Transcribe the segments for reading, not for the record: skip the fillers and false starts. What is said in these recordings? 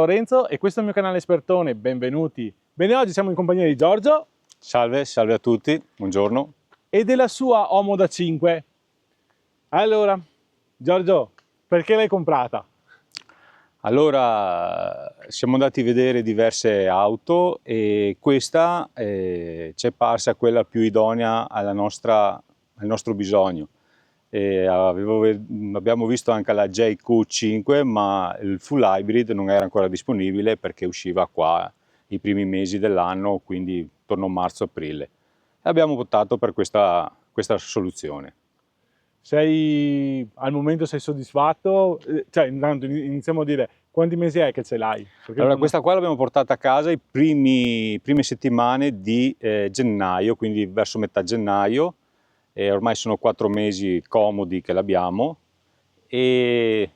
Lorenzo e questo è il mio canale Espertone, benvenuti. Bene, oggi siamo in compagnia di Giorgio. Salve, salve a tutti, buongiorno. E della sua Omo da 5. Allora, Giorgio, perché l'hai comprata? Allora, siamo andati a vedere diverse auto e questa ci è parsa quella più idonea al nostro bisogno. Abbiamo visto anche la JQ5, ma il full hybrid non era ancora disponibile perché usciva qua i primi mesi dell'anno, quindi intorno a marzo-aprile. E abbiamo optato per questa soluzione. Al momento sei soddisfatto? Cioè, intanto iniziamo a dire quanti mesi è che ce l'hai? Allora, questa qua l'abbiamo portata a casa i prime settimane di gennaio, quindi verso metà gennaio, e ormai sono 4 mesi comodi che l'abbiamo e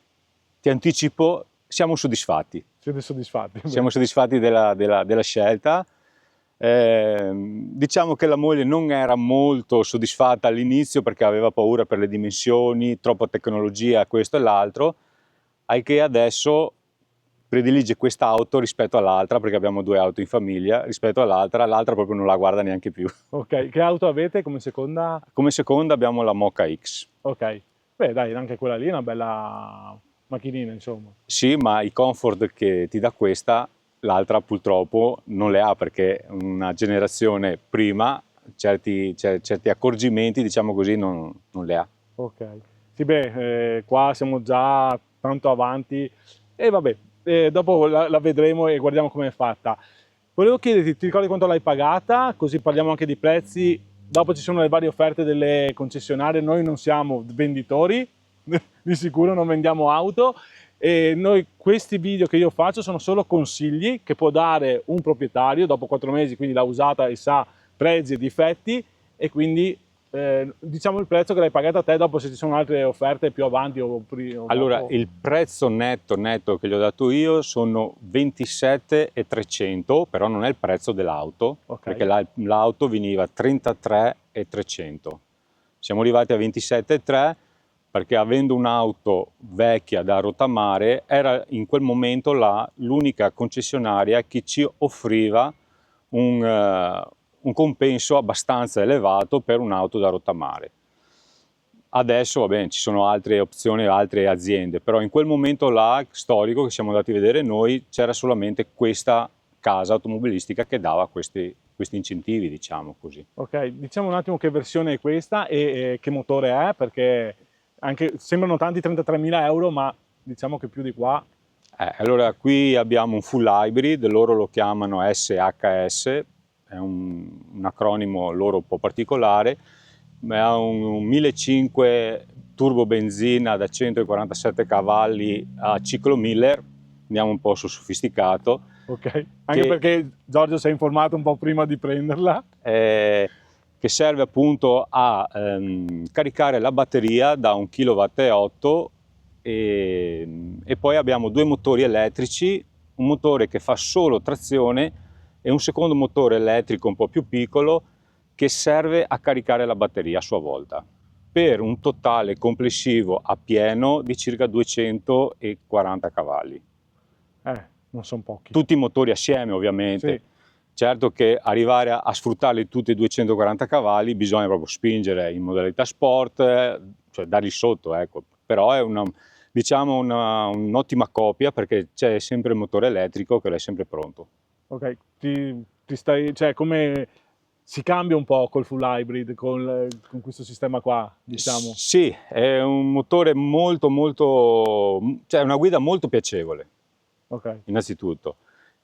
ti anticipo, siamo soddisfatti. Siete soddisfatti? Siamo soddisfatti della scelta. Diciamo che la moglie non era molto soddisfatta all'inizio perché aveva paura per le dimensioni, troppa tecnologia, questo e l'altro, al che adesso predilige quest'auto rispetto all'altra, perché abbiamo 2 auto in famiglia, rispetto l'altra proprio non la guarda neanche più. Ok, che auto avete come seconda? Come seconda abbiamo la Mocha X. Ok, beh dai, anche quella lì è una bella macchinina, insomma. Sì, ma i comfort che ti dà questa, l'altra purtroppo non le ha, perché una generazione prima certi accorgimenti, diciamo così, non le ha. Ok, sì beh, qua siamo già tanto avanti e vabbè, dopo la vedremo e guardiamo com'è fatta. Volevo chiederti, ti ricordi quanto l'hai pagata? Così parliamo anche di prezzi. Dopo ci sono le varie offerte delle concessionarie, noi non siamo venditori, di sicuro non vendiamo auto e noi questi video che io faccio sono solo consigli che può dare un proprietario dopo 4 mesi, quindi l'ha usata e sa pregi e difetti e quindi diciamo il prezzo che l'hai pagata a te, dopo se ci sono altre offerte più avanti o allora dopo. il prezzo netto che gli ho dato io sono 27.300, però non è il prezzo dell'auto, Okay. perché l'auto veniva 33.300. Siamo arrivati a 27.3 perché avendo un'auto vecchia da rottamare era in quel momento l'unica concessionaria che ci offriva un compenso abbastanza elevato per un'auto da rottamare. Adesso va bene, ci sono altre opzioni, altre aziende, però in quel momento là, storico, che siamo andati a vedere noi, c'era solamente questa casa automobilistica che dava questi incentivi, diciamo così. Ok, diciamo un attimo che versione è questa e che motore è, perché anche, sembrano tanti 33.000 euro, ma diciamo che più di qua. Allora qui abbiamo un full hybrid, loro lo chiamano SHS, è un acronimo loro un po' particolare, ha un 1.500 turbo benzina da 147 cavalli a ciclo Miller, andiamo un po' sul sofisticato. Ok, anche perché Giorgio si è informato un po' prima di prenderla. Che serve appunto a caricare la batteria da 1,8 kW e poi abbiamo 2 motori elettrici, un motore che fa solo trazione e un secondo motore elettrico un po' più piccolo che serve a caricare la batteria a sua volta, per un totale complessivo a pieno di circa 240 cavalli. Non sono pochi. Tutti i motori assieme ovviamente. Sì. Certo che arrivare a sfruttarli tutti i 240 cavalli bisogna proprio spingere in modalità sport, cioè dargli sotto, ecco. Però è diciamo un'ottima copia perché c'è sempre il motore elettrico che è sempre pronto. Ok, cioè come si cambia un po' col full hybrid, con questo sistema qua, diciamo? Sì, è un motore cioè una guida molto piacevole, Ok. innanzitutto.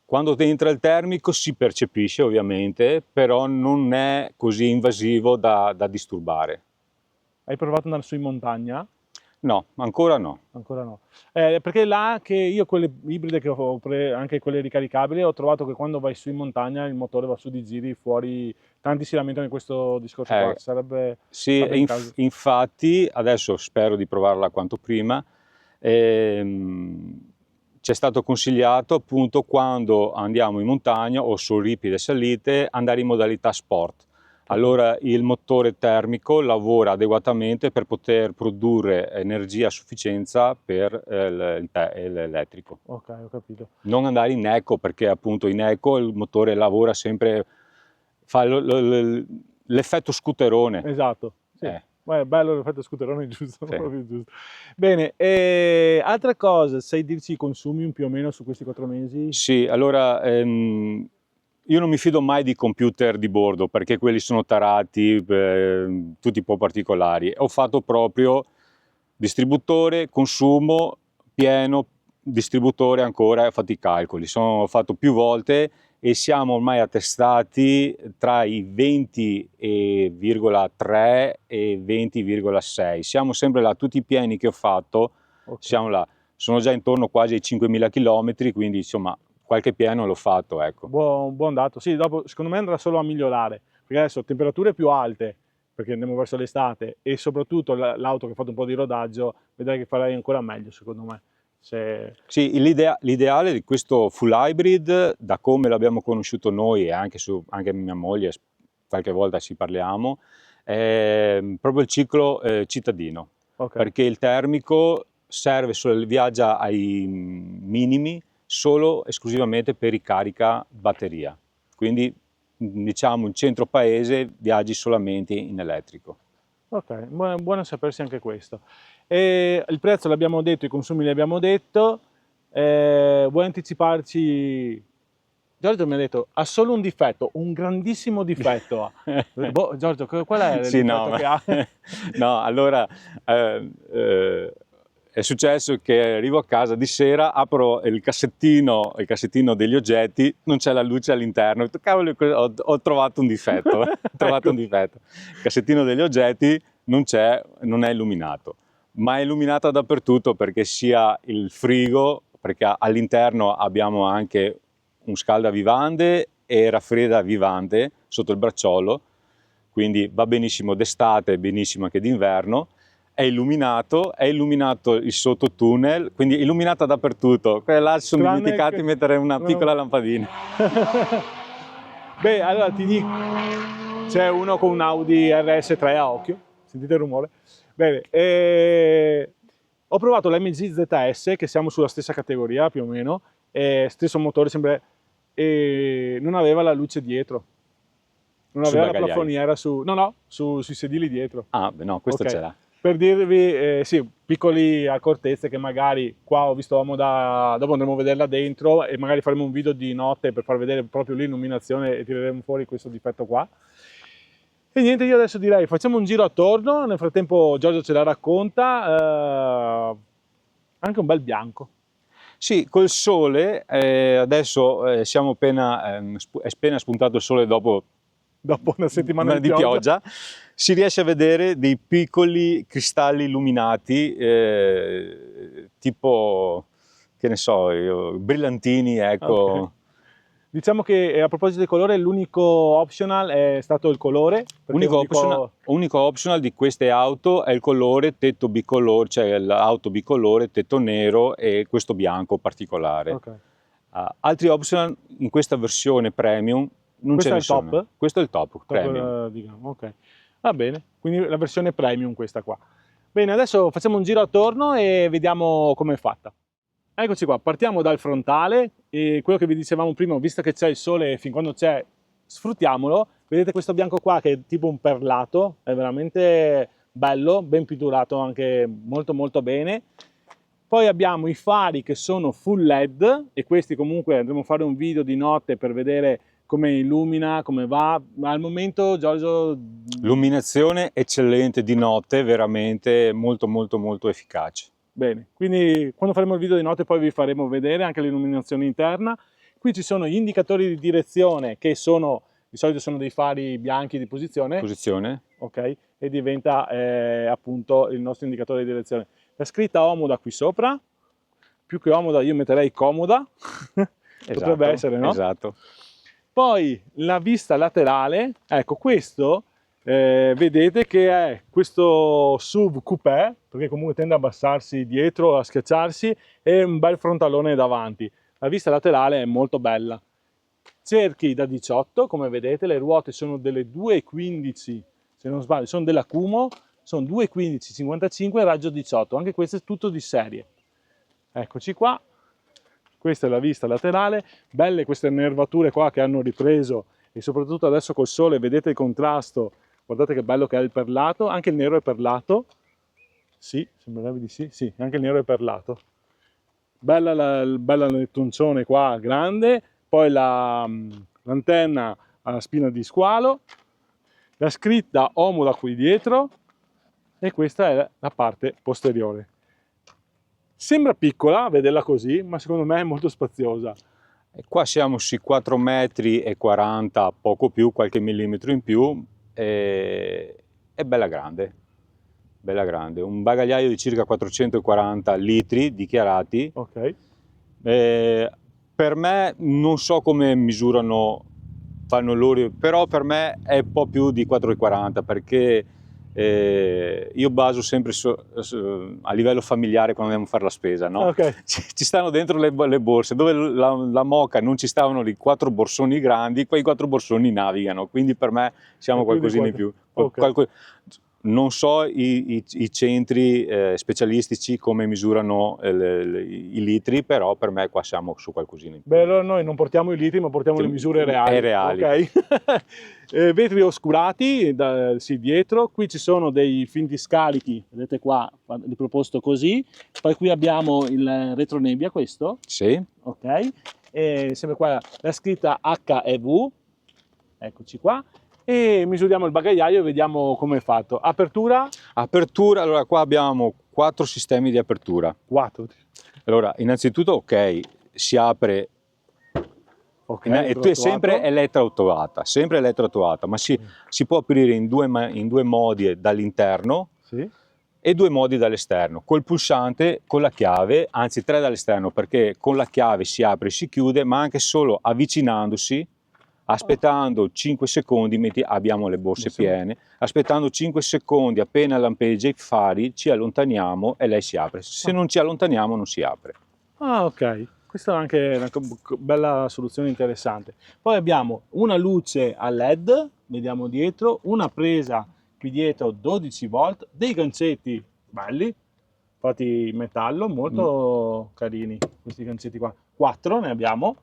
Quando entra il termico si percepisce ovviamente, però non è così invasivo da disturbare. Hai provato ad andare su in montagna? No, ancora no. Ancora no. Perché là che io quelle ibride che ho anche quelle ricaricabili, ho trovato che quando vai su in montagna il motore va su di giri, fuori, tanti si lamentano di questo discorso qua, sarebbe sì, in caso. infatti adesso spero di provarla quanto prima. Ci è stato consigliato appunto quando andiamo in montagna o su ripide salite andare in modalità sport, allora il motore termico lavora adeguatamente per poter produrre energia a sufficienza per l'elettrico. Ok, ho capito. Non andare in eco, perché appunto in eco il motore lavora sempre, fa l'effetto scooterone. Esatto, sì. Ma è bello l'effetto scooterone, giusto? Sì. Proprio giusto. Bene, altra cosa, sai dirci i consumi più o meno su questi 4 mesi? Sì, allora io non mi fido mai di computer di bordo, perché quelli sono tarati, tutti un po' particolari. Ho fatto proprio distributore, consumo, pieno, distributore ancora, ho fatto i calcoli. Ho fatto più volte e siamo ormai attestati tra i 20,3 e 20,6. Siamo sempre là, tutti i pieni che ho fatto, Ok. siamo là. Sono già intorno quasi ai 5.000 km, quindi insomma qualche piano l'ho fatto, ecco. Buon dato. Sì, dopo secondo me andrà solo a migliorare, perché adesso temperature più alte, perché andiamo verso l'estate, e soprattutto l'auto che ha fatto un po' di rodaggio, vedrai che farai ancora meglio, secondo me. Sì, l'ideale di questo full hybrid, da come l'abbiamo conosciuto noi e anche mia moglie, qualche volta ci parliamo, è proprio il ciclo cittadino, Ok. perché il termico viaggia ai minimi solo esclusivamente per ricarica batteria, quindi diciamo in centro paese viaggi solamente in elettrico. Ok, buono sapersi anche questo. E il prezzo l'abbiamo detto, i consumi li abbiamo detto. Vuoi anticiparci? Giorgio mi ha detto, ha solo un difetto, un grandissimo difetto. Ho detto, boh, Giorgio, qual è il Sì, difetto no, che ha? no, allora è successo che arrivo a casa di sera, apro il cassettino degli oggetti, non c'è la luce all'interno. Ho detto, cavolo, ho trovato un difetto, ho trovato un difetto. Il cassettino degli oggetti non c'è, non è illuminato, ma è illuminato dappertutto, perché sia il frigo, perché all'interno abbiamo anche un scaldavivande e raffreddavivande sotto il bracciolo, quindi va benissimo d'estate, benissimo anche d'inverno. È illuminato il sottotunnel, quindi illuminata dappertutto. Quella là si sono Tranne dimenticati che... di mettere una no. piccola lampadina. Beh, allora ti dico, c'è uno con un Audi RS3 a occhio, sentite il rumore? Bene, ho provato l'MG ZS, che siamo sulla stessa categoria più o meno, stesso motore, sempre, e non aveva la luce dietro, non Sul aveva la bagagliaio. plafoniera sui sedili dietro. Ah, beh, no, questo ce Ok, l'ha. per dirvi, sì, piccoli accortezze che magari qua ho visto dopo andremo a vederla dentro e magari faremo un video di notte per far vedere proprio l'illuminazione e tireremo fuori questo difetto qua. E niente, io adesso direi facciamo un giro attorno, nel frattempo Giorgio ce la racconta, anche un bel bianco. Sì, col sole, adesso è appena spuntato il sole dopo Dopo una settimana di pioggia. pioggia, si riesce a vedere dei piccoli cristalli illuminati, tipo, che ne so io, brillantini, Ok. ecco. Diciamo che a proposito del colore, l'unico optional è stato il colore, perché Unico optional di queste auto è il colore tetto bicolore, cioè l'auto bicolore, tetto nero e questo bianco particolare. Okay. Altri optional in questa versione premium non ce Questo è ne il sono. top? Questo è il top premium. Di gamma, ok. Va bene, quindi la versione premium questa qua. Bene, adesso facciamo un giro attorno e vediamo com'è fatta. Eccoci qua, partiamo dal frontale e quello che vi dicevamo prima, visto che c'è il sole, fin quando c'è, sfruttiamolo. Vedete questo bianco qua che è tipo un perlato, è veramente bello, ben pitturato anche molto molto bene. Poi abbiamo i fari che sono full LED e questi comunque andremo a fare un video di notte per vedere come illumina, come va, ma al momento Giorgio... Illuminazione eccellente di notte, veramente molto molto molto efficace. Bene, quindi quando faremo il video di notte poi vi faremo vedere anche l'illuminazione interna. Qui ci sono gli indicatori di direzione che sono, di solito sono dei fari bianchi di posizione, Posizione? ok? E diventa appunto il nostro indicatore di direzione. La scritta Omoda qui sopra, più che Omoda io metterei Comoda, potrebbe essere, no? Esatto. Poi la vista laterale, ecco questo, vedete che è questo SUV coupé, perché comunque tende a abbassarsi dietro, a schiacciarsi, e un bel frontalone davanti. La vista laterale è molto bella. cerchi da 18, come vedete, le ruote sono delle 2,15, se non sbaglio, sono della Kumo, sono 2,15, 55, raggio 18, anche questo è tutto di serie. Eccoci qua, questa è la vista laterale, belle queste nervature qua che hanno ripreso e soprattutto adesso col sole vedete il contrasto, guardate che bello che è il perlato, anche il nero è perlato, sì, sembrerebbe di sì, sì, anche il nero è perlato. Bella il toncione qua, grande, poi l'antenna a spina di squalo, la scritta Omoda qui dietro e questa è la parte posteriore. Sembra piccola a vederla così, ma secondo me è molto spaziosa. E qua siamo sui 4,40 m, poco più, qualche millimetro in più, e è bella grande. Bella grande, un bagagliaio di circa 440 litri dichiarati. Ok. Per me non so come misurano, fanno loro, però per me è un po' più di 4,40 perché io baso sempre a livello familiare quando andiamo a fare la spesa, no? Okay. Ci stanno dentro le borse, dove la moca non ci stavano i 4 borsoni grandi, quei 4 borsoni navigano, quindi per me siamo qualcosina in più. Okay. Non so i centri specialistici come misurano i litri, però per me qua siamo su qualcosina in più. Beh, allora noi non portiamo i litri, ma portiamo le misure reali. Reali. Okay. Vetri oscurati, sì, dietro. Qui ci sono dei finti scarichi, vedete qua, riproposto così. Poi qui abbiamo il retronebbia, questo. Sì. Ok. E sempre qua la scritta H e V. Eccoci qua. E misuriamo il bagagliaio e vediamo come è fatto. Apertura? Apertura, allora qua abbiamo 4 sistemi di apertura. 4. Allora, innanzitutto, ok, si apre, Okay, è sempre elettroattuata, ma si può aprire in due modi dall'interno, sì, e 2 modi dall'esterno, col pulsante, con la chiave, anzi 3 dall'esterno, perché con la chiave si apre e si chiude, ma anche solo avvicinandosi, aspettando 5 secondi, abbiamo le borse piene, aspettando 5 secondi, appena lampeggia i fari, ci allontaniamo e lei si apre. Se non ci allontaniamo non si apre. Ah, ok. Questa è anche una bella soluzione interessante. Poi abbiamo una luce a LED, vediamo dietro, una presa qui dietro 12 volt, dei gancetti belli, fatti in metallo, molto carini questi gancetti qua. 4 ne abbiamo.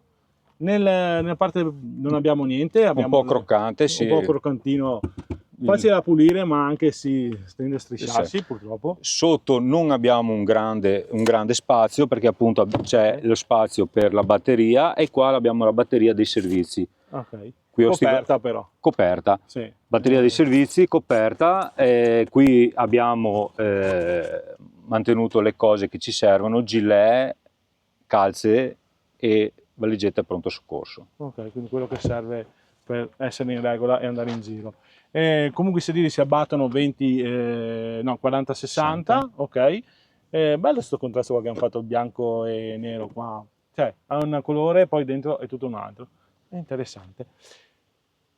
Nella parte non abbiamo niente, abbiamo un po' croccante, sì. Un po' croccantino, facile da pulire, ma anche si tende a strisciarsi, sì, purtroppo. Sotto non abbiamo un grande spazio, perché appunto c'è lo spazio per la batteria e qua abbiamo la batteria dei servizi. Ok. Qui coperta però. Coperta. Sì. Batteria dei servizi, coperta. Qui abbiamo mantenuto le cose che ci servono, gilet, calze e valigetta pronto soccorso. Ok, quindi quello che serve per essere in regola e andare in giro. Comunque i sedili si abbattono 40-60, ok. Bello questo contrasto qua che hanno fatto il bianco e nero qua, cioè ha un colore poi dentro è tutto un altro. È interessante.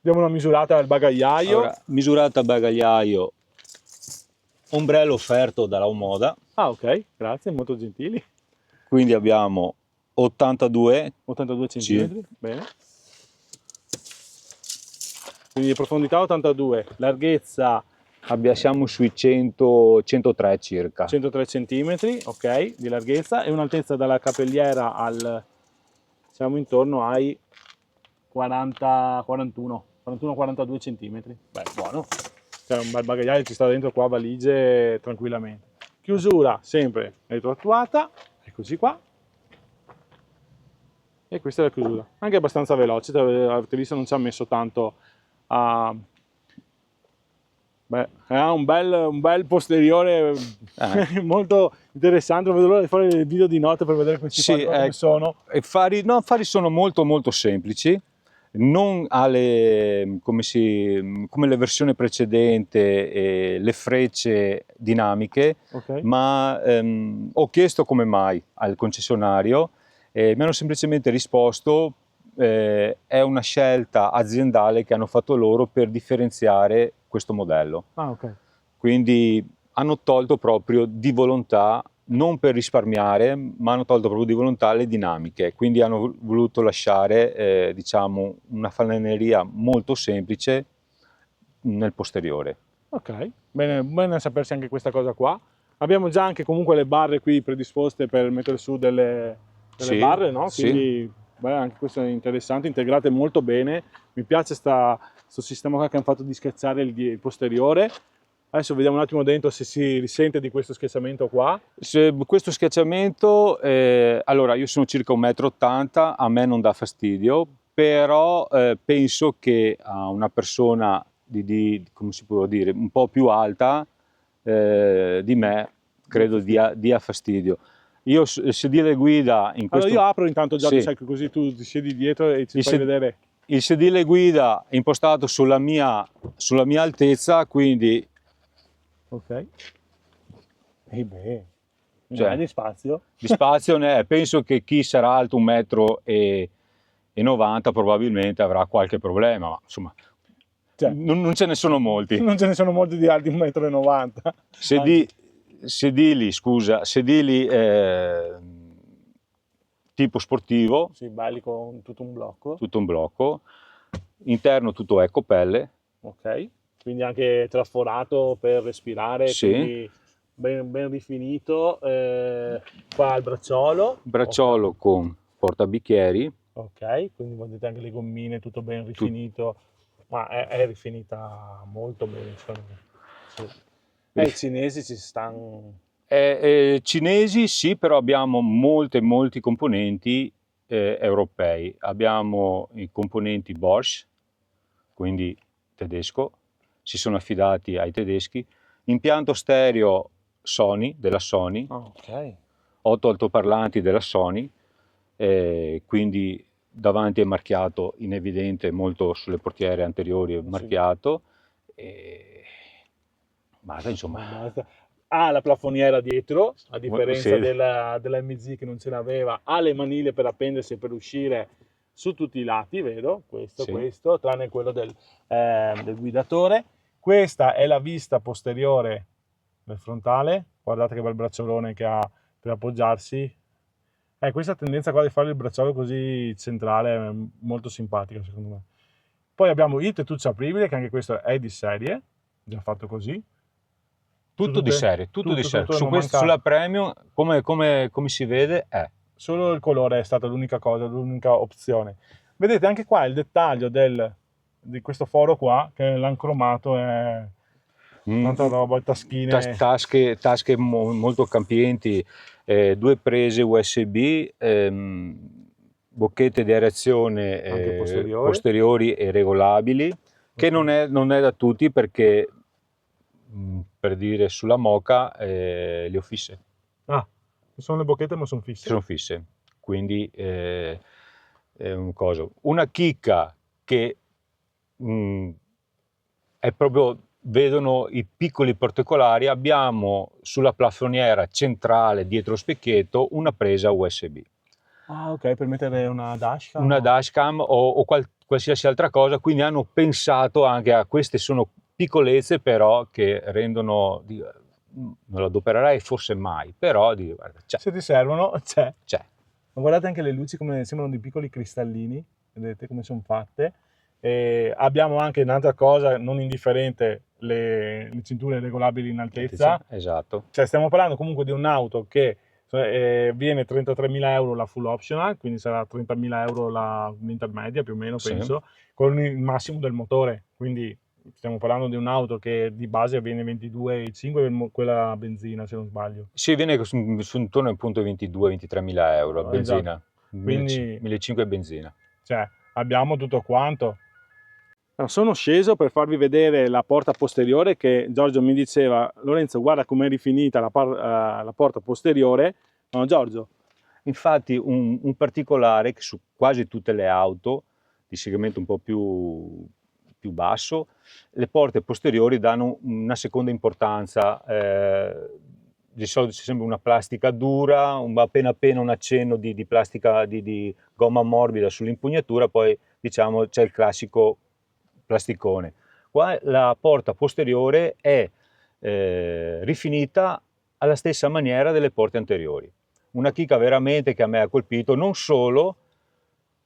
Diamo una misurata al bagagliaio. Allora, misurata bagagliaio, ombrello offerto dalla Omoda. Ah, ok, grazie, molto gentili. Quindi abbiamo 82 cm, bene. Quindi profondità 82, larghezza siamo sui 103 circa. 103 cm, ok, di larghezza, e un'altezza dalla capelliera al, siamo intorno ai 41-42 cm. Beh, buono. Cioè un bel bagagliaio, ci sta dentro qua valigie tranquillamente. Chiusura sempre retroattuata, eccoci qua. E questa è la chiusura, anche abbastanza veloce, avete visto non ci ha messo tanto a... Beh, ha un bel posteriore molto interessante, non vedo l'ora di fare il video di notte per vedere questi fari come sono. Fari sono molto semplici, non come la versione precedente, le frecce dinamiche, okay. Ma ho chiesto come mai al concessionario, mi hanno semplicemente risposto è una scelta aziendale che hanno fatto loro per differenziare questo modello. Ah, okay. Quindi hanno tolto proprio di volontà non per risparmiare, ma hanno tolto proprio di volontà le dinamiche, quindi hanno voluto lasciare diciamo una fananeria molto semplice nel posteriore. Ok, bene, bene sapersi anche questa cosa qua. Abbiamo già anche comunque le barre qui predisposte per mettere su delle Sì, barre, no? sì. Quindi beh, anche questo è interessante, integrate molto bene. Mi piace questo sistema qua che hanno fatto di schiacciare il posteriore. Adesso vediamo un attimo dentro se si risente di questo schiacciamento qua. Questo schiacciamento, allora io sono circa 1,80 m, a me non dà fastidio, però penso che a una persona come si può dire, un po' più alta di me, credo dia fastidio. Io il sedile guida in Allora questo... io apro intanto Giorgio, Sì, sai che così tu ti siedi dietro e ci il, fai sed- vedere. il sedile guida è impostato sulla mia altezza, quindi Ok. E beh, non è cioè, di spazio. di spazio ne è. Penso che chi sarà alto 1,90 m probabilmente avrà qualche problema, ma insomma Cioè, non ce ne sono molti. non ce ne sono molti di alti 1,90 m. Anzi, Sedili tipo sportivo, sì, belli con tutto un blocco. tutto un blocco, interno tutto ecopelle, Ok, quindi anche traforato per respirare, sì, quindi ben rifinito. Qua il bracciolo. Ok, bracciolo con portabicchieri, ok, quindi vedete anche le gommine, tutto ben tut- rifinito, ma è rifinita molto bene, secondo me. Sì. I cinesi ci stanno. Cinesi sì, però abbiamo molti componenti europei. Abbiamo i componenti Bosch, quindi tedesco, si sono affidati ai tedeschi. Impianto stereo Sony, della Sony, Ok, 8 altoparlanti della Sony, quindi davanti è marchiato in evidente, molto sulle portiere anteriori è sì, marchiato. E basta, insomma. basta. Ha la plafoniera dietro, a differenza Sì, della MG che non ce l'aveva, ha le maniglie per appendersi e per uscire su tutti i lati, vedo, sì. questo, tranne quello del guidatore. Questa è la vista posteriore del frontale, guardate che bel bracciolone che ha per appoggiarsi. Questa tendenza qua di fare il bracciolo così centrale è molto simpatica secondo me. Poi abbiamo il tettuccio apribile, che anche questo è di serie, già fatto così. Su Tutto di tutte, serie, tutto di serie. tutto, non manca. Sulla Premium, come si vede, è. Solo il colore è stata l'unica cosa, l'unica opzione. Vedete anche qua il dettaglio di questo foro qua, che l'ancromato è tanta roba, taschine, Tasche molto campienti, 2 prese USB, bocchette di aerazione anche posteriore. posteriori e regolabili, che Ok. non è da tutti perché, per dire, sulla Moka le ho fisse. Ah, sono le bocchette ma sono fisse. Sono fisse, quindi è un coso. Una chicca che è proprio, vedono i piccoli particolari, abbiamo sulla plafoniera centrale dietro lo specchietto una presa USB. Ah, ok, per mettere una dashcam. Una dashcam o qualsiasi altra cosa, quindi hanno pensato anche a queste, sono piccolezze però che rendono, non lo adopererei forse mai, però guarda, Se ti servono, c'è. c'è. Ma guardate anche le luci come sembrano dei piccoli cristallini, vedete come sono fatte. E abbiamo anche un'altra cosa non indifferente, le cinture regolabili in altezza. Esatto. Cioè stiamo parlando comunque di un'auto che viene 33.000 euro la full optional, quindi sarà 30.000 euro l'intermedia più o meno Sì. penso, con il massimo del motore. Quindi stiamo parlando di un'auto che di base viene 22,5 quella benzina se non sbaglio. Sì, viene su intorno ai punto 22-23 mila euro, Esatto. benzina, Quindi 1.500 benzina. cioè, abbiamo tutto quanto. Sono sceso per farvi vedere la porta posteriore che Giorgio mi diceva: Lorenzo, guarda com'è rifinita la porta posteriore. No, Giorgio, Infatti un particolare che su quasi tutte le auto di segmento un po' più basso, le porte posteriori danno una seconda importanza. Di solito c'è sempre una plastica dura, appena un accenno di plastica di gomma morbida sull'impugnatura, poi diciamo c'è il classico plasticone. Qua la porta posteriore è rifinita alla stessa maniera delle porte anteriori. Una chicca veramente che a me ha colpito, non solo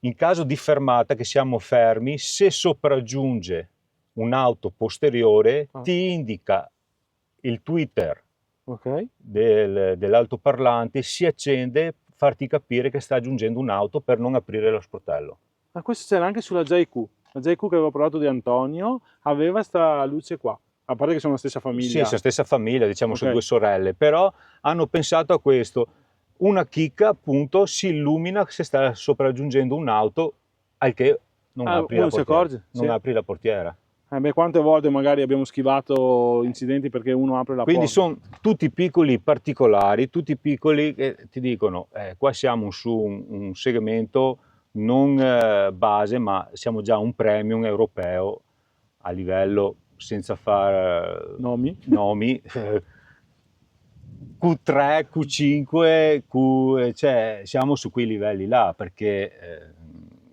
in caso di fermata, che siamo fermi, se sopraggiunge un'auto posteriore ti indica il tweeter dell'altoparlante, si accende, farti capire che sta aggiungendo un'auto per non aprire lo sportello. Ma questo c'era anche sulla JQ. La JQ che avevo provato di Antonio aveva sta luce qua. A parte che sono la stessa famiglia. Sì, la stessa famiglia, diciamo, sono due sorelle, però hanno pensato a questo. Una chicca, appunto, si illumina se sta sopraggiungendo un'auto, al che non apri la portiera. Si accorge? Non apri la portiera. Beh, quante volte magari abbiamo schivato incidenti perché uno apre la porta. Quindi sono tutti piccoli particolari, tutti piccoli che ti dicono, qua siamo su un segmento non base, ma siamo già un premium europeo a livello, senza fare nomi, Q3, Q5, cioè siamo su quei livelli là, perché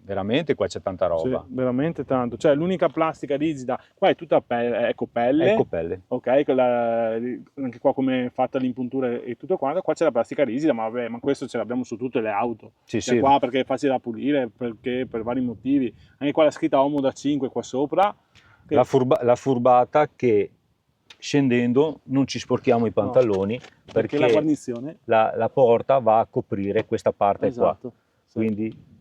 veramente qua c'è tanta roba. Sì, veramente tanto. Cioè l'unica plastica rigida, qua è tutta ecopelle. Ecopelle. Ok, anche qua come è fatta l'impuntura e tutto quanto. Qua c'è la plastica rigida, ma vabbè, ma questo ce l'abbiamo su tutte le auto. Sì, cioè, sì. Qua perché è facile da pulire, perché per vari motivi. Anche qua la scritta Homo da 5 qua sopra. Che... La furbata che scendendo non ci sporchiamo i pantaloni, perché la guarnizione, la porta va a coprire questa parte qua. Sì. Quindi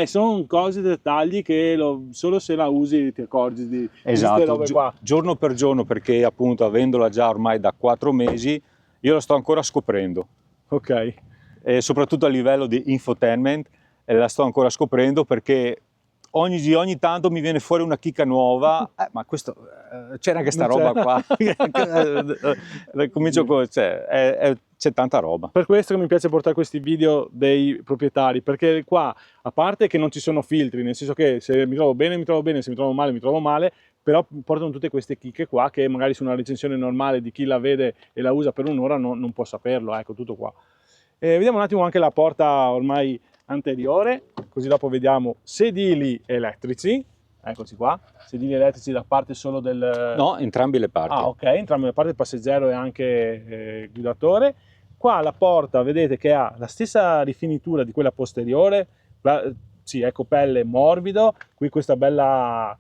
sono cose, dettagli che solo se la usi ti accorgi di queste robe qua. Giorno per giorno, perché appunto avendola già ormai da 4 mesi, io la sto ancora scoprendo. Ok. E soprattutto a livello di infotainment la sto ancora scoprendo, perché ogni tanto mi viene fuori una chicca nuova, ma questo c'era anche sta roba qua. Comincio con, c'è tanta roba. Per questo che mi piace portare questi video dei proprietari, perché qua, a parte che non ci sono filtri, nel senso che se mi trovo bene, se mi trovo male, però portano tutte queste chicche qua che magari su una recensione normale di chi la vede e la usa per un'ora non può saperlo, ecco, tutto qua. Vediamo un attimo anche la porta ormai anteriore, così dopo vediamo sedili elettrici, eccoci qua, sedili elettrici da parte solo del... No, entrambe le parti. Ah, ok, entrambe le parti, il passeggero e anche il guidatore. Qua la porta vedete che ha la stessa rifinitura di quella posteriore, sì, ecopelle morbido, qui questa bella,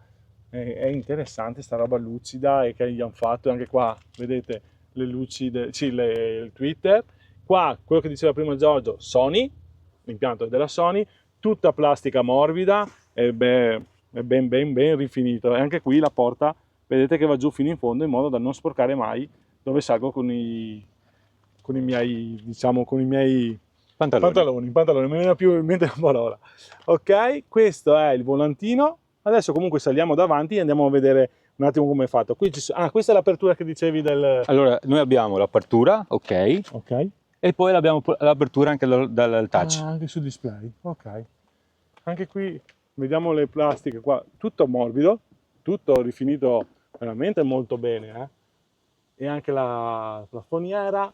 è interessante sta roba lucida e che gli hanno fatto, anche qua vedete le luci, il Twitter, qua quello che diceva prima Giorgio, Sony, l'impianto è della Sony, tutta plastica morbida e è ben rifinito, e anche qui la porta vedete che va giù fino in fondo in modo da non sporcare mai dove salgo con i miei pantaloni, non mi viene più in mente la parola. Ok, questo è il volantino. Adesso comunque saliamo davanti e andiamo a vedere un attimo come è fatto. Qui questa è l'apertura che dicevi del... Allora, noi abbiamo l'apertura, ok, e poi abbiamo l'apertura anche dal touch. Anche sul display, ok. Anche qui vediamo le plastiche qua, tutto morbido, tutto rifinito veramente molto bene, e anche la plafoniera.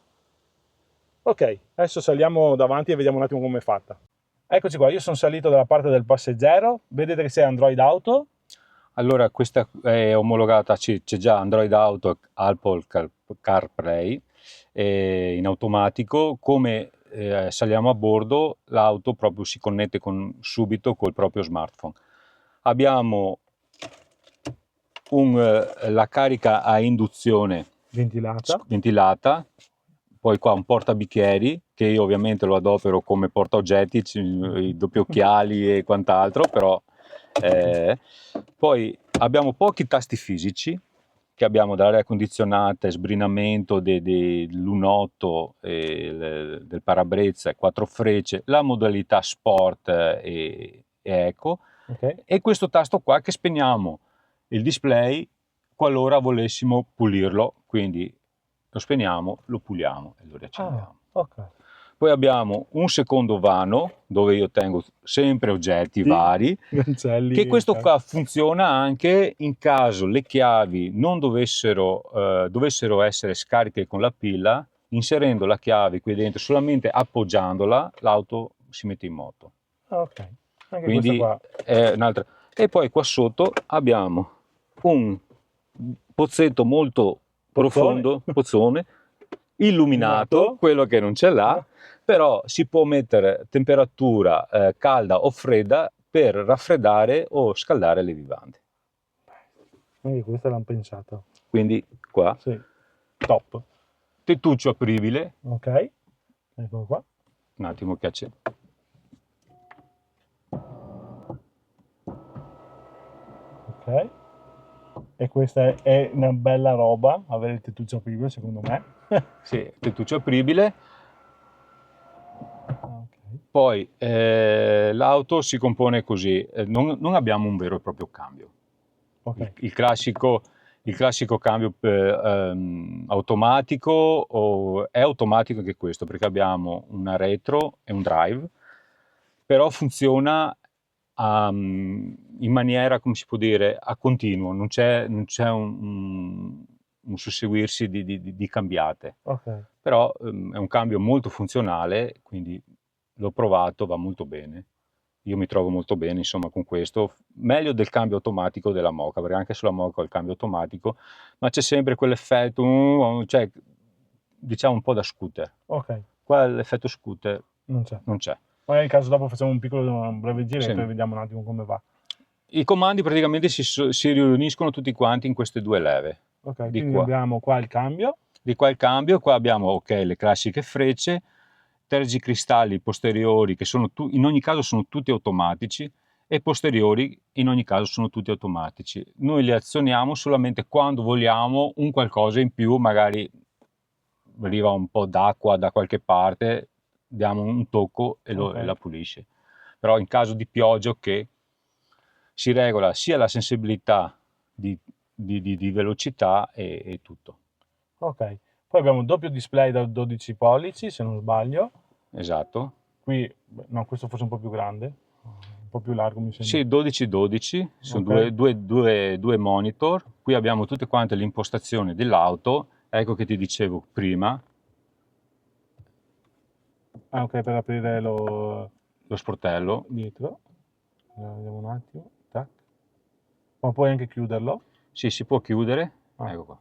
Ok, adesso saliamo davanti e vediamo un attimo come è fatta. Eccoci qua, io sono salito dalla parte del passeggero, vedete che c'è Android Auto. Allora, questa è omologata, c'è già Android Auto, Apple CarPlay, in automatico. Come saliamo a bordo, l'auto proprio si connette subito col proprio smartphone. Abbiamo la carica a induzione ventilata, poi qua un portabicchieri, che io ovviamente lo adopero come portaoggetti, i doppi occhiali e quant'altro, però poi abbiamo pochi tasti fisici, che abbiamo dall'aria condizionata, sbrinamento dell'1.8 del parabrezza, 4 frecce, la modalità sport e eco, e questo tasto qua che spegniamo il display qualora volessimo pulirlo, quindi lo spegniamo, lo puliamo e lo riaccendiamo. Poi abbiamo un secondo vano dove io tengo sempre oggetti vari, che questo qua funziona anche in caso le chiavi non dovessero essere scariche con la pila. Inserendo la chiave qui dentro, solamente appoggiandola, l'auto si mette in moto. Anche quindi qua è un'altra. E poi qua sotto abbiamo un pozzetto molto profondo, pozzone, illuminato, quello che non ce l'ha, però si può mettere temperatura calda o fredda per raffreddare o scaldare le vivande. Quindi questa l'hanno pensata. Quindi qua, Sì, top. tettuccio apribile, Ok, eccolo qua. un attimo che c'è. Ok. E questa è una bella roba, avere il tettuccio apribile secondo me. Sì, tettuccio apribile. Ok. Poi l'auto si compone così, non abbiamo un vero e proprio cambio. Ok. Il classico cambio automatico, è automatico anche questo perché abbiamo una retro e un drive, però funziona in maniera, come si può dire, a continuo, non c'è un susseguirsi di cambiate. Ok. Però è un cambio molto funzionale, quindi l'ho provato, va molto bene. Io mi trovo molto bene, insomma, con questo, meglio del cambio automatico della Moka, perché anche sulla Moka ho il cambio automatico, ma c'è sempre quell'effetto, cioè, diciamo un po' da scooter. Ok. Qua l'effetto scooter Non c'è. non c'è. Magari in caso dopo facciamo un breve giretto Sì. e vediamo un attimo come va. I comandi praticamente si riuniscono tutti quanti in queste due leve. Ok, Di quindi qua. abbiamo qua il cambio. Di qua il cambio, qua abbiamo okay, le classiche frecce, tergicristalli posteriori che sono in ogni caso sono tutti automatici e posteriori in ogni caso sono tutti automatici. Noi li azioniamo solamente quando vogliamo un qualcosa in più, magari arriva un po' d'acqua da qualche parte, diamo un tocco e Ok. la pulisce. Però in caso di pioggia che si regola sia la sensibilità di velocità e tutto. Ok. Poi abbiamo un doppio display da 12 pollici, se non sbaglio. Esatto. Qui, no, questo forse un po' più grande, un po' più largo mi sembra. Sì, 12-12, sono Ok. due monitor. Qui abbiamo tutte quante le impostazioni dell'auto, ecco che ti dicevo prima, Ah, ok, per aprire lo sportello. dietro. Vediamo un attimo. Tac. Ma puoi anche chiuderlo. Sì, si può chiudere, Ah, ecco qua.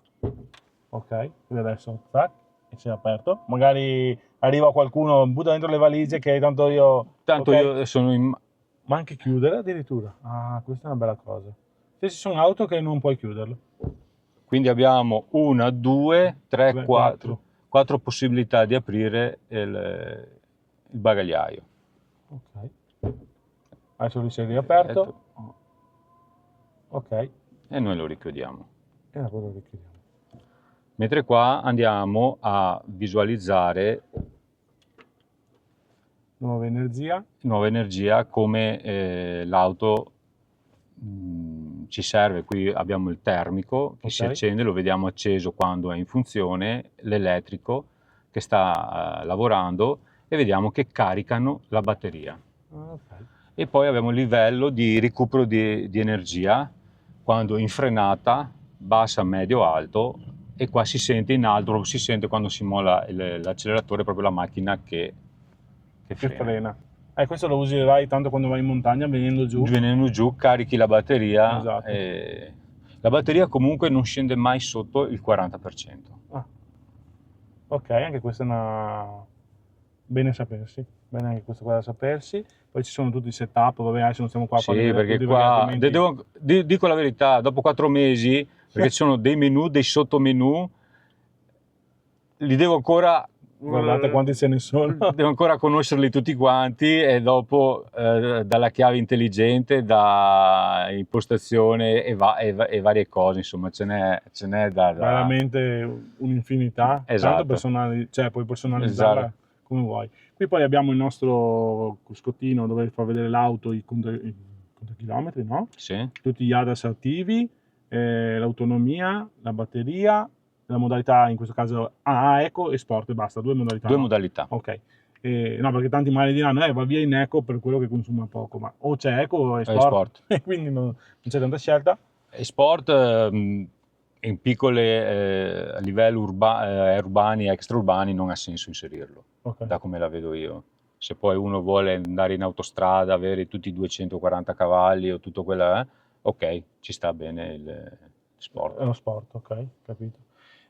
ok, quindi adesso tac, e si è aperto. Magari arriva qualcuno, butta dentro le valigie che tanto io... Tanto Ok, io sono in... ma anche chiudere addirittura. Ah, questa è una bella cosa. Se ci sono auto che non puoi chiuderlo. Quindi abbiamo una, due, tre, 3, quattro, 4. quattro possibilità di aprire il bagagliaio. Ok. Adesso lui si è riaperto. Ok. E noi lo richiudiamo. E dopo lo richiudiamo. Mentre qua andiamo a visualizzare Nuova energia. nuova energia come l'auto ci serve. Qui abbiamo il termico che si Ok. accende, lo vediamo acceso quando è in funzione, l'elettrico che sta lavorando e vediamo che caricano la batteria. Ok. E poi abbiamo il livello di recupero di energia quando in frenata, bassa, medio, alto, e qua si sente in alto, si sente quando si molla l'acceleratore, proprio la macchina che Che frena. frena. Questo lo userai tanto quando vai in montagna venendo giù. Venendo giù carichi la batteria, Esatto. la batteria comunque non scende mai sotto il 40%. Ah, ok, anche questa è una... Bene sapersi. Bene anche questo qua da sapersi. Poi ci sono tutti i setup, vabbè, adesso non stiamo qua a fare Sì, perché qua, dico la verità, dopo 4 mesi, perché ci sono dei menu, dei sottomenu, li devo ancora... Guardate quanti ce ne sono. Devo ancora conoscerli tutti quanti e dopo dalla chiave intelligente, da impostazione e varie cose, insomma ce n'è Veramente un'infinità. Tanto Esatto. cioè, puoi personalizzarla Esatto. come vuoi. Qui poi abbiamo il nostro cruscottino dove fa vedere l'auto, i contachilometri, no? Sì. Tutti gli ADAS attivi, l'autonomia, la batteria, la modalità in questo caso eco e sport e basta, due modalità. Due no? modalità. Ok. No, perché tanti magari diranno, va via in eco per quello che consuma poco, ma o c'è eco o è sport, sport. e quindi non c'è tanta scelta. E sport in piccole a livello urbani e extraurbani non ha senso inserirlo, Okay. da come la vedo io. Se poi uno vuole andare in autostrada, avere tutti i 240 cavalli o tutto quello, ok, ci sta bene il sport. È uno sport, ok, capito.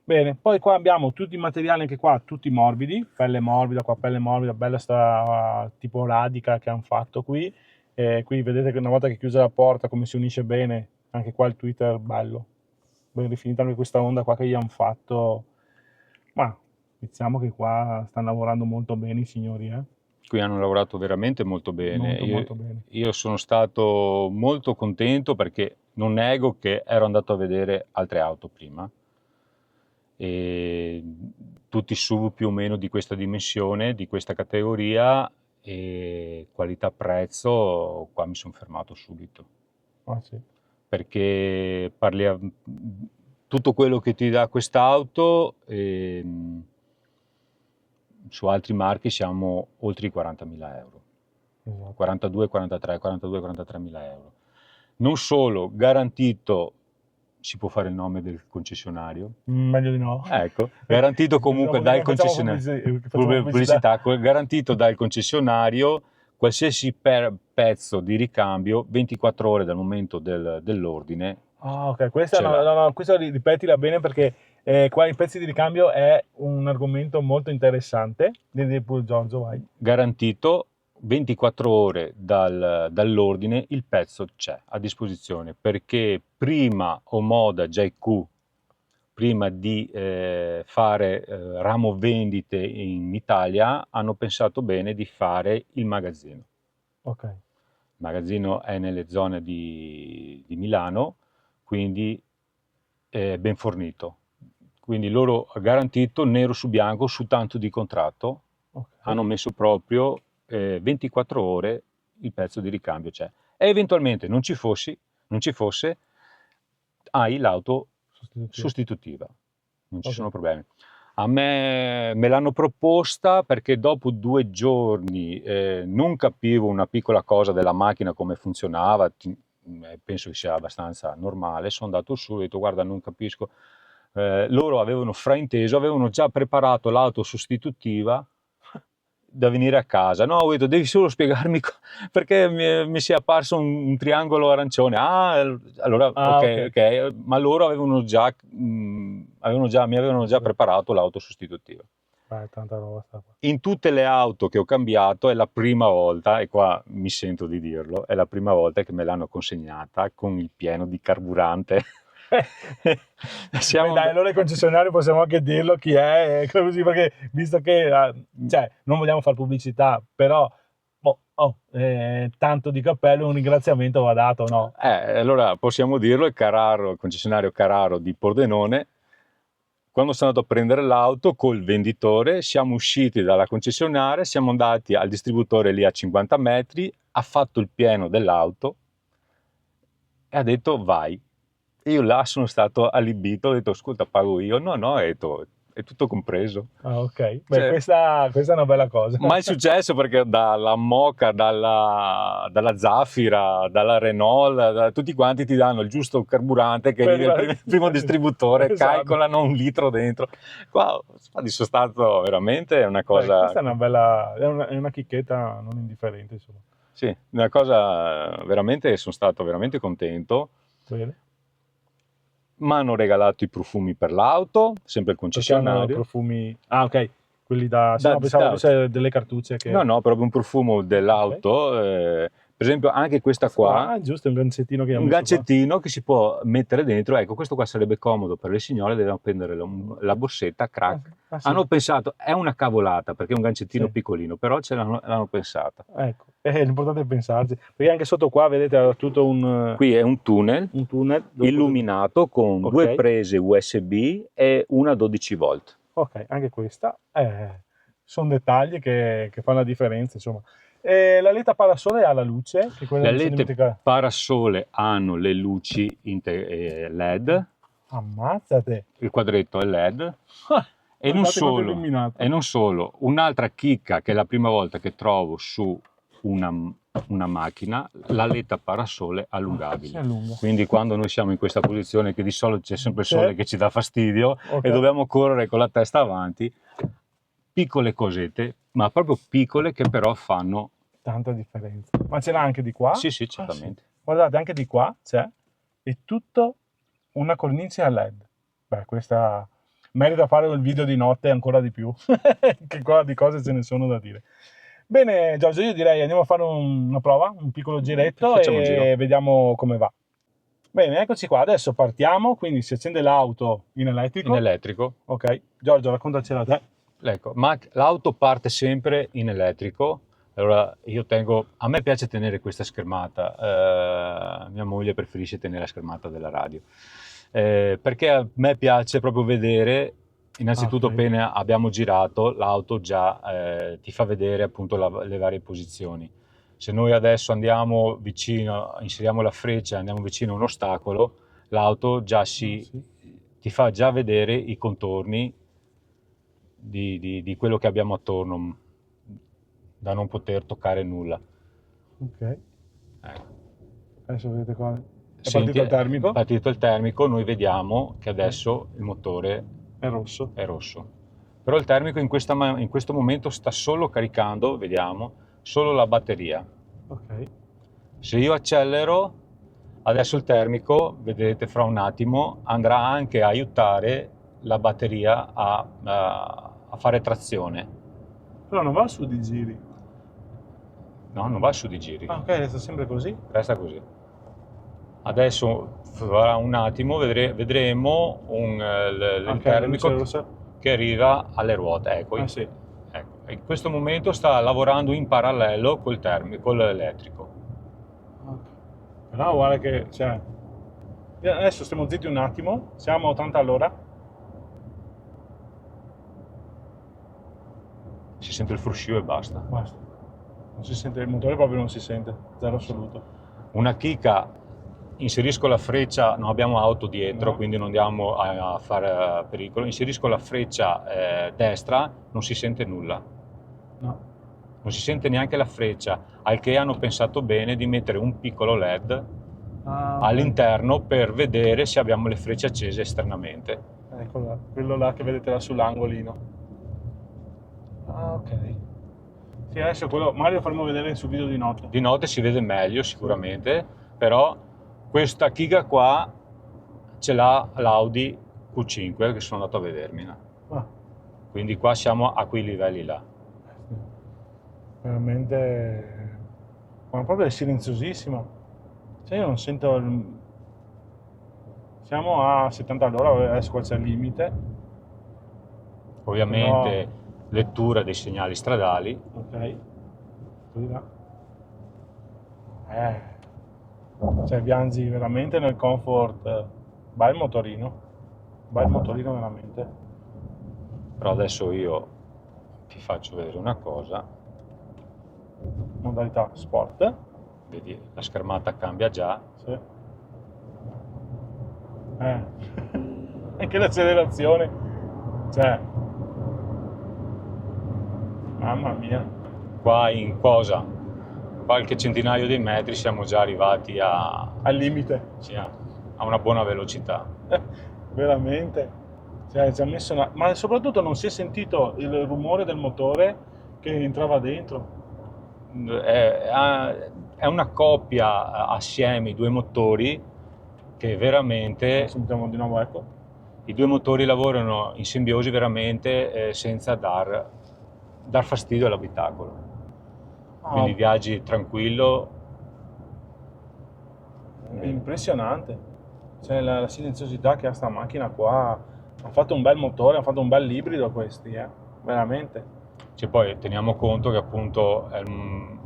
Bene, poi qua abbiamo tutti i materiali anche qua, tutti morbidi, pelle morbida, qua pelle morbida, bella sta tipo radica che hanno fatto qui. Qui vedete che una volta che è chiusa la porta come si unisce bene, anche qua il Twitter bello, ben rifinita anche questa onda qua che gli hanno fatto. Ma diciamo che qua stanno lavorando molto bene i signori, Qui hanno lavorato veramente molto bene. molto molto bene. Io sono stato molto contento perché non nego che ero andato a vedere altre auto prima, e tutti SUV più o meno di questa dimensione, di questa categoria, e qualità-prezzo, qua mi sono fermato subito. Ah, sì. Perché tutto quello che ti dà quest'auto, su altri marchi siamo oltre i 40.000 euro, Esatto. 42, 43, 42, 43 mila euro. Non solo, garantito, si può fare il nome del concessionario? Meglio di no. Ecco, garantito comunque dal concessionario, Facciamo pubblicità. garantito dal concessionario qualsiasi pezzo di ricambio 24 ore dal momento dell'ordine. Ah, ok, questa, Ce l'ha. questa ripetila bene perché qua i pezzi di ricambio è un argomento molto interessante. Devi pure Giorgio, vai. Garantito 24 ore dall'ordine, il pezzo c'è a disposizione, perché prima Omoda JQ, prima di fare ramo vendite in Italia, hanno pensato bene di fare il magazzino. Ok, Il magazzino è nelle zone di Milano, quindi è ben fornito. Quindi loro hanno garantito nero su bianco, su tanto di contratto, ok. hanno messo proprio 24 ore il pezzo di ricambio c'è. E eventualmente non ci fosse, hai l'auto sostitutiva, non ci Ok. sono problemi. A me l'hanno proposta perché dopo 2 giorni non capivo una piccola cosa della macchina, come funzionava, penso che sia abbastanza normale, sono andato su e ho detto guarda non capisco, loro avevano frainteso, avevano già preparato l'auto sostitutiva da venire a casa. No, ho detto, devi solo spiegarmi perché mi si è apparso un triangolo arancione. Ah, allora, Ah, ok, ok. ok, ma loro mi avevano già preparato l'auto sostitutiva. Beh, tanta roba sta qua. In tutte le auto che ho cambiato è la prima volta, e qua mi sento di dirlo, è la prima volta che me l'hanno consegnata con il pieno di carburante. Beh, dai, allora il concessionario possiamo anche dirlo chi è, così, perché visto che cioè, non vogliamo fare pubblicità, però tanto di cappello, un ringraziamento va dato, no? Allora possiamo dirlo, il concessionario Carraro di Pordenone. Quando sono andato a prendere l'auto col venditore, siamo usciti dalla concessionaria, siamo andati al distributore lì a 50 metri, ha fatto il pieno dell'auto e ha detto vai. E io là sono stato allibito, ho detto ascolta pago io, no no, ho detto, è tutto compreso. Ah, ok. Beh, Cioè, questa è una bella cosa. mai successo perché dalla Moca, dalla Zafira, dalla Renault, tutti quanti ti danno il giusto carburante che Per lì nel arrivare- primo distributore Esatto. calcolano 1 litro dentro. Qua sono stato veramente una Beh, cosa, questa è una bella, è una chicchetta non indifferente, insomma. sì, una cosa veramente, sono stato veramente contento. Bene. Mi hanno regalato i profumi per l'auto, sempre il Perché hanno concessionario. profumi. Ah, ok. Quelli da. Sì, no, pensavo avesse delle cartucce che. No, no, proprio un profumo Ok. dell'auto. Per esempio, anche questa qua, Ah, giusto, è un gancettino che un abbiamo messo qua. gancettino che si può mettere dentro. Ecco, questo qua sarebbe comodo per le signore, devono prendere la borsetta, crack. Ah, sì. Hanno pensato, è una cavolata perché è un gancettino Sì. piccolino, però l'hanno pensata. Ecco, l'importante è pensarci. Perché anche sotto qua, vedete, ha tutto un Qui è un tunnel tunnel. illuminato con Ok. 2 prese USB e una 12 volt. Ok, anche questa. Sono dettagli che fanno la differenza, insomma. E la letta parasole ha la luce, che quella Le mi sono alette dimenticato. parasole hanno le luci LED, Ammazzate! il quadretto è LED. E non Guardate quanto è solo, illuminato. un'altra chicca che è la prima volta che trovo su una macchina, l'aletta parasole allungabile. Si allunga. Quindi quando noi siamo in questa posizione che di solito c'è sempre il Sì. sole che ci dà fastidio Ok. e dobbiamo correre con la testa avanti, piccole cosette, ma proprio piccole che però fanno. Tanta differenza. Ma ce l'ha anche di qua? Sì, sì, Ah, certamente. sì. Guardate, anche di qua c'è. È tutto una cornice a LED. Beh, questa. merita fare il video di notte ancora di più, che qua di cose ce ne sono da dire. Bene Giorgio, io direi andiamo a fare una prova, un piccolo giretto Facciamo un e giro. vediamo come va. Bene, eccoci qua, adesso partiamo, quindi si accende l'auto in elettrico. In elettrico. Ok, Giorgio, raccontacela a te. Ecco, ma l'auto parte sempre in elettrico. Allora a me piace tenere questa schermata, mia moglie preferisce tenere la schermata della radio, perché a me piace proprio vedere, innanzitutto Ok. appena abbiamo girato, l'auto già ti fa vedere appunto le varie posizioni. Se noi adesso andiamo vicino, inseriamo la freccia, andiamo vicino a un ostacolo, l'auto già Sì. ti fa già vedere i contorni di quello che abbiamo attorno, da non poter toccare nulla. Ok, Ecco. adesso vedete qua. È Senti, partito il termico? è partito il termico, noi vediamo che adesso il motore È rosso. è rosso. Però il termico in questo momento sta solo caricando, vediamo, solo la batteria. Ok. Se io accelero, adesso il termico, vedete fra un attimo, andrà anche a aiutare la batteria a fare trazione. Però non va su di giri. No, non va su di giri, Ah, ok, resta sempre così. resta così. Adesso fra un attimo vedremo il Ok, la luce termico rossa. che arriva alle ruote. Ecco, Ah sì. ecco. In questo momento sta lavorando in parallelo col termico, con l'elettrico. Ok. Però guarda che, cioè, adesso stiamo zitti un attimo, siamo a 80 all'ora. Si sente il fruscio e basta. Basta. Non si sente, il motore proprio non si sente, zero assoluto. Una chicca, inserisco la freccia, non abbiamo auto dietro, No. quindi non andiamo a fare pericolo, inserisco la freccia destra, non si sente nulla. No. Non si sente neanche la freccia, al che hanno pensato bene di mettere un piccolo LED Ah, ok. all'interno per vedere se abbiamo le frecce accese esternamente. Ecco là, quello là che vedete là sull'angolino. Ah, ok. Sì, adesso quello, magari lo faremo vedere sul video di notte. Di notte si vede meglio sicuramente, però questa chiga qua ce l'ha l'Audi Q5 che sono andato a vedermi. Ah, Quindi qua siamo a quei livelli là. sì. Veramente, ma proprio è silenziosissima. Cioè io non sento siamo a 70 all'ora, adesso qua c'è il limite. Ovviamente lettura dei segnali stradali. Ok. Così là. Cioè viaggi veramente nel comfort. Bel motorino. Bel motorino veramente. Però adesso io ti faccio vedere una cosa. Modalità sport. Vedi, la schermata cambia già. Sì. Anche l'accelerazione. Cioè. Mamma mia. Qua in cosa? Qualche centinaio di metri siamo già arrivati Al limite. a una buona velocità. Veramente. Cioè, ci ha messo ma soprattutto non si è sentito il rumore del motore che entrava dentro. È una coppia assieme, i due motori, che veramente, Adesso mettiamo di nuovo, ecco. i due motori lavorano in simbiosi veramente senza dar fastidio all'abitacolo. Quindi viaggi tranquillo. È impressionante. Cioè, la silenziosità che ha sta macchina qua. Ha fatto un bel motore, ha fatto un bel ibrido questi, veramente. Cioè, poi teniamo conto che appunto è un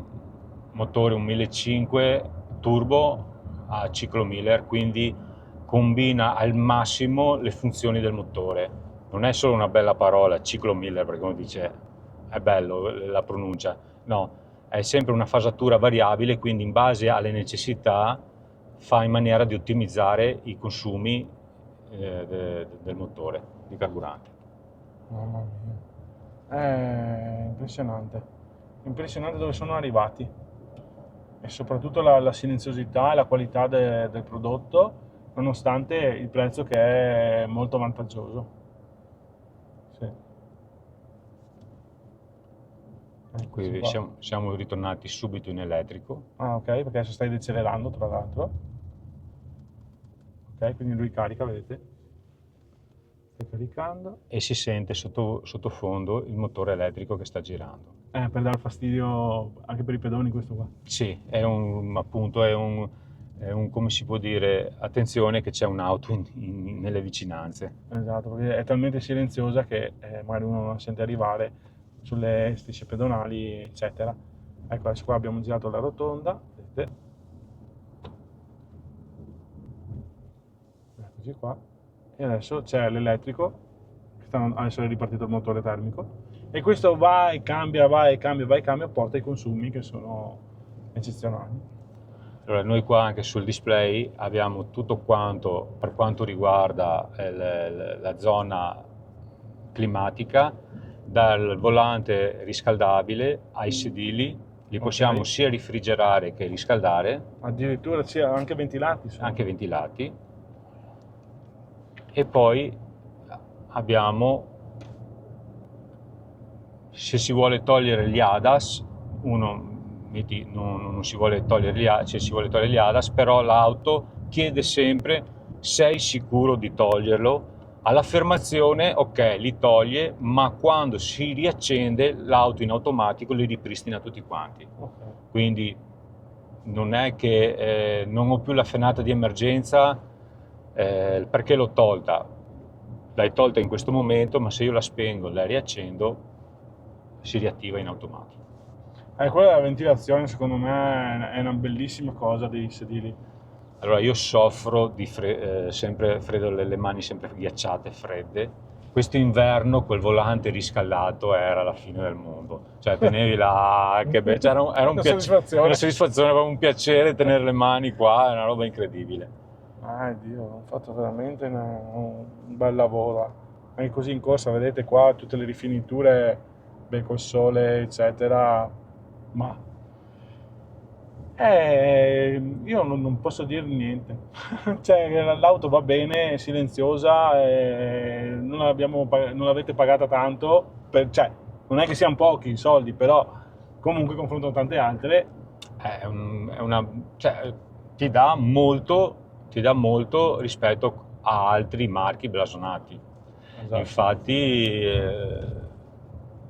motore, un 1500 turbo a ciclo Miller, quindi combina al massimo le funzioni del motore. Non è solo una bella parola, ciclo Miller, perché uno dice è bello la pronuncia, no, è sempre una fasatura variabile, quindi in base alle necessità fa in maniera di ottimizzare i consumi del motore, di carburante. Mamma mia. È impressionante. Impressionante dove sono arrivati. E soprattutto la silenziosità e la qualità del prodotto, nonostante il prezzo che è molto vantaggioso. Sì. Qui Qua. siamo ritornati subito in elettrico. Ah, ok, perché adesso stai decelerando, tra l'altro. Ok, quindi lui carica, vedete? sto caricando. e si sente sottofondo il motore elettrico che sta girando. Per dar fastidio anche per i pedoni questo qua. Sì, appunto come si può dire, attenzione che c'è un'auto nelle vicinanze. Esatto, perché è talmente silenziosa che magari uno non la sente arrivare sulle strisce pedonali, eccetera. Ecco, adesso qua abbiamo girato la rotonda, vedete? Eccoci qua. E adesso c'è l'elettrico, adesso è ripartito il motore termico, e questo va e cambia, va e cambia, va e cambia, porta ai consumi che sono eccezionali. Allora, noi qua anche sul display abbiamo tutto quanto per quanto riguarda la zona climatica, dal volante riscaldabile ai sedili, li possiamo sia refrigerare che riscaldare, Addirittura sì, anche ventilati sono. anche ventilati, e poi abbiamo, se si vuole togliere gli ADAS, non si vuole togliere si vuole togliere gli ADAS, però l'auto chiede sempre: sei sicuro di toglierlo? All'affermazione, ok, li toglie, ma quando si riaccende l'auto in automatico li ripristina tutti quanti. Okay. Quindi non è che non ho più la frenata di emergenza perché l'ho tolta. L'hai tolta in questo momento, ma se io la spengo e la riaccendo, si riattiva in automatico. Quella della ventilazione secondo me è una bellissima cosa dei sedili. Allora io soffro di sempre freddo, le mani sempre ghiacciate, fredde. Questo inverno quel volante riscaldato era la fine del mondo. Cioè tenevi là, che bello, cioè, era un piacere, una soddisfazione, aveva un piacere tenere le mani qua, è una roba incredibile. Dio, hanno fatto veramente un bel lavoro. Anche così in corsa, vedete qua tutte le rifiniture, beh, col sole, eccetera. Ma io non posso dire niente. Cioè, l'auto va bene, è silenziosa, non l'avete pagata tanto, cioè, non è che siano pochi i soldi, però comunque confronto a tante altre. Cioè, ti dà molto rispetto a altri marchi blasonati. Esatto. Infatti,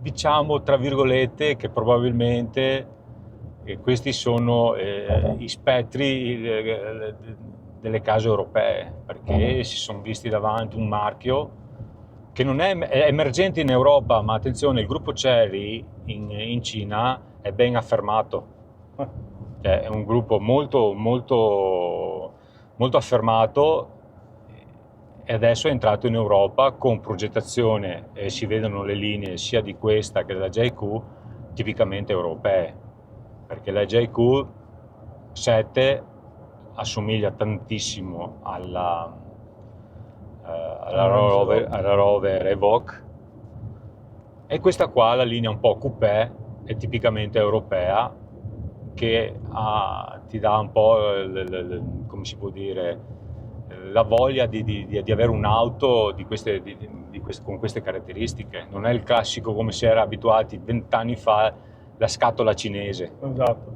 diciamo tra virgolette che probabilmente questi sono i spettri delle case europee, perché si sono visti davanti un marchio che non è emergente in Europa, ma attenzione, il gruppo Chery in Cina è ben affermato. È un gruppo molto affermato, e adesso è entrato in Europa con progettazione, e si vedono le linee sia di questa che della JQ tipicamente europee, perché la JQ7 assomiglia tantissimo alla Rover Evoque, e questa qua, la linea un po' coupé, è tipicamente europea, che ti dà un po' come si può dire, la voglia di avere un'auto con queste caratteristiche. Non è il classico come si era abituati 20 anni fa, la scatola cinese. Esatto.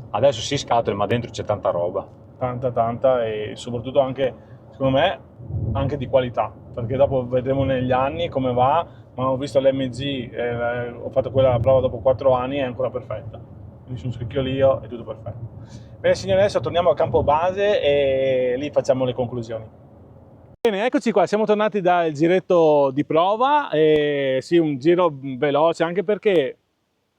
Adesso si scatole, ma dentro c'è tanta roba. Tanta, e soprattutto anche, secondo me, anche di qualità, perché dopo vedremo negli anni come va, ma ho visto l'MG, ho fatto quella prova dopo 4 anni, è ancora perfetta. Quindi su un scricchiolio è tutto perfetto. Bene signori, adesso torniamo a campo base e lì facciamo le conclusioni. Bene, eccoci qua, siamo tornati dal giretto di prova, e sì, un giro veloce, anche perché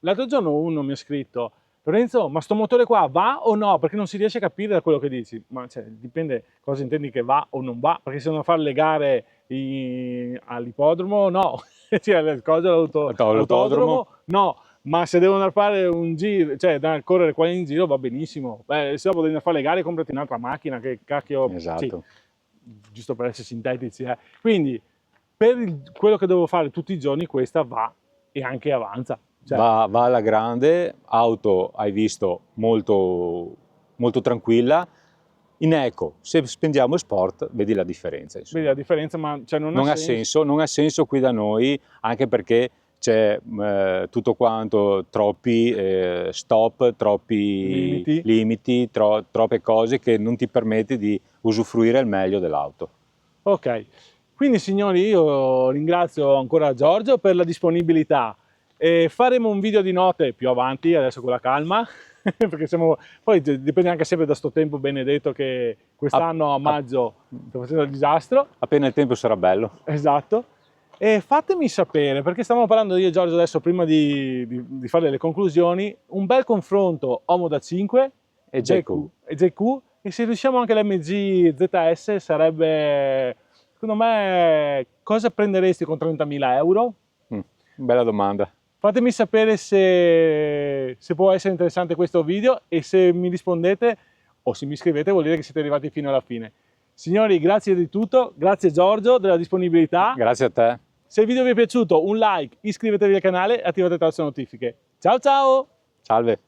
l'altro giorno uno mi ha scritto: Lorenzo, ma sto motore qua va o no? Perché non si riesce a capire da quello che dici. Ma cioè, dipende cosa intendi che va o non va, perché se devono fare le gare all'ippodromo, no. Cioè, alle cose all'autodromo, no. Ma se devono fare un giro, cioè da correre qua in giro, va benissimo. Beh, se dopo devono fare le gare, comprati un'altra macchina, che cacchio. Esatto. Sì, giusto per essere sintetici. Quindi, per quello che devo fare tutti i giorni, questa va e anche avanza. Cioè, va alla grande, auto hai visto molto tranquilla. In eco, se spendiamo sport, vedi la differenza. Vedi la differenza, ma cioè non ha senso. Non ha senso qui da noi, anche perché c'è tutto quanto, troppi stop, troppi limiti, troppe cose che non ti permette di usufruire al meglio dell'auto. Ok, Quindi signori, io ringrazio ancora Giorgio per la disponibilità. Faremo un video di notte più avanti, adesso con la calma, perché poi dipende anche sempre da sto tempo benedetto che quest'anno a maggio sto facendo il disastro. Appena il tempo sarà bello. Esatto. E fatemi sapere, perché stavamo parlando io e Giorgio adesso prima di fare le conclusioni, un bel confronto Homo da 5 E JQ, e se riusciamo anche l'MG ZS sarebbe, secondo me, cosa prenderesti con 30.000 euro? Bella domanda. Fatemi sapere se può essere interessante questo video, e se mi rispondete o se mi scrivete vuol dire che siete arrivati fino alla fine. Signori, grazie di tutto, grazie Giorgio della disponibilità. Grazie a te. Se il video vi è piaciuto, un like, iscrivetevi al canale e attivate le notifiche. Ciao ciao! Salve.